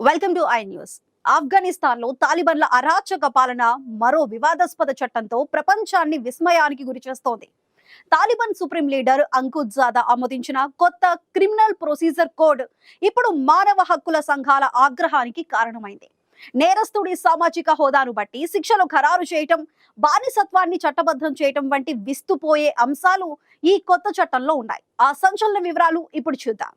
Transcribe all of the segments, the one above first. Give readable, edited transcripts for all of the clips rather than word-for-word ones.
Welcome to I news. Afghanistan లో తాలిబాన్ల అరాచక పాలన మరో వివాదాస్పద చట్టంతో ప్రపంచాన్ని విస్మయానికి గురిచేస్తోంది. తాలిబాన్ సుప్రీం లీడర్ అంకుజ్జాదా ఆమోదించిన కొత్త క్రిమినల్ ప్రొసీజర్ కోడ్ ఇప్పుడు మానవ హక్కుల సంఘాల ఆగ్రహానికి కారణమైంది. నేరస్తుడి సామాజిక హోదాను బట్టి శిక్షలు ఖరారు చేయటం, బానిసత్వాన్ని చట్టబద్ధం చేయటం వంటి విస్తుపోయే అంశాలు ఈ కొత్త చట్టంలో ఉన్నాయి. ఆ సంచలన వివరాలు ఇప్పుడు చూద్దాం.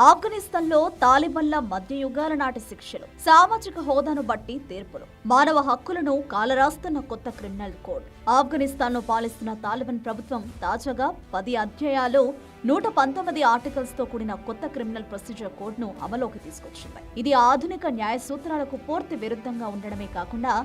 ఆఫ్ఘనిస్తాన్లో తాలిబాన్ల మధ్యయుగాల నాటి శిక్షలు, సామాజిక హోదాను బట్టి తీర్పులు, మానవ హక్కులను కాలరాస్తున్న కొత్త క్రిమినల్ కోడ్. ఆఫ్ఘనిస్తాన్ను పాలిస్తున్న తాలిబాన్ ప్రభుత్వం తాజాగా 10 అధ్యాయాలు 119 ఆర్టికల్స్ తో కూడిన కొత్త క్రిమినల్ ప్రొసీజర్ కోడ్ ను అమలులోకి తీసుకొచ్చింది. ఇది ఆధునిక న్యాయ సూత్రాలకు పూర్తి విరుద్ధంగా ఉండడమే కాకుండా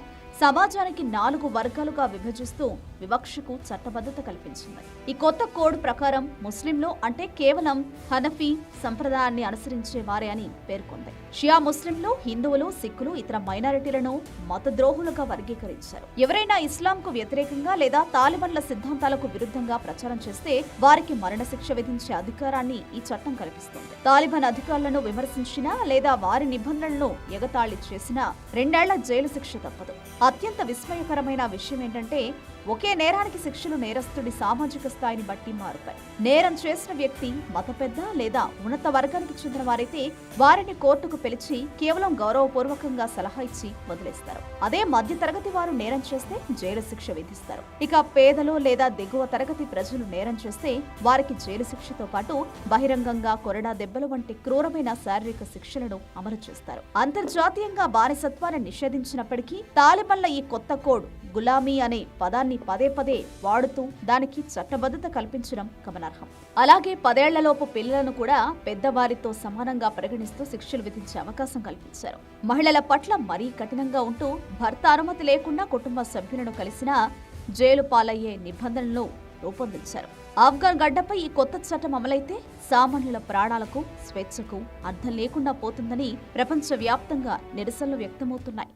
సమాజానికి 4 వర్గాలుగా విభజిస్తూ వివక్షకు చట్టబద్ధత కల్పించింది. ఈ కొత్త కోడ్ ప్రకారం ముస్లింలు అంటే కేవలం హనఫీ సంప్రదాయాన్ని అనుసరించే వారే అని పేర్కొంది. షియా ముస్లింలు, హిందువులు, సిక్కులు, ఇతర మైనారిటీలను మతద్రోహులుగా వర్గీకరించారు. ఎవరైనా ఇస్లాంకు వ్యతిరేకంగా లేదా తాలిబాన్ల సిద్ధాంతాలకు విరుద్ధంగా ప్రచారం చేస్తే వారికి మరణశిక్ష విధించే అధికారాన్ని ఈ చట్టం కల్పిస్తుంది. తాలిబాన్ అధికారులను విమర్శించినా లేదా వారి నిబంధనలను ఎగతాళి చేసినా 2 ఏళ్ల జైలు శిక్ష తప్పదు. అత్యంత విస్మయకరమైన విషయం ఏంటంటే ఒకే నేరానికి శిక్షలు నేరస్తుడి సామాజిక స్థాయిని బట్టి మారుతాయి. నేరం చేసిన వ్యక్తి మత పెద్ద లేదా ఉన్నత వర్గానికి చెందిన వారైతే వారిని కోర్టుకు పిలిచి కేవలం గౌరవపూర్వకంగా సలహా ఇచ్చి వదిలేస్తారు. అదే మధ్య తరగతి వారు నేరం చేస్తే జైలు శిక్ష విధిస్తారు. ఇక పేదలు లేదా దిగువ తరగతి ప్రజలు నేరం చేస్తే వారికి జైలు శిక్షతో పాటు బహిరంగంగా కొరడా దెబ్బలు వంటి క్రూరమైన శారీరక శిక్షలను అమలు చేస్తారు. అంతర్జాతీయంగా బానిసత్వాన్ని నిషేధించినప్పటికీ తాలిబాన్ల ఈ కొత్త కోడ్ గులామీ అనే పదాన్ని పదే పదే వాడుతూ దానికి చట్టబద్ధత కల్పించడం గమనార్హం. అలాగే 10 ఏళ్లలోపు పిల్లలను కూడా పెద్దవారితో సమానంగా పరిగణిస్తూ శిక్షలు విధించే అవకాశం కల్పించారు. మహిళల పట్ల మరీ కఠినంగా ఉంటూ భర్త అనుమతి లేకుండా కుటుంబ సభ్యులను కలిసినా జైలు పాలయ్యే నిబంధనలను రూపొందించారు. ఆఫ్ఘన్ గడ్డపై ఈ కొత్త చట్టం అమలైతే సామాన్యుల ప్రాణాలకు, స్వేచ్ఛకు అర్థం లేకుండా పోతుందని ప్రపంచవ్యాప్తంగా నిరసనలు వ్యక్తమవుతున్నాయి.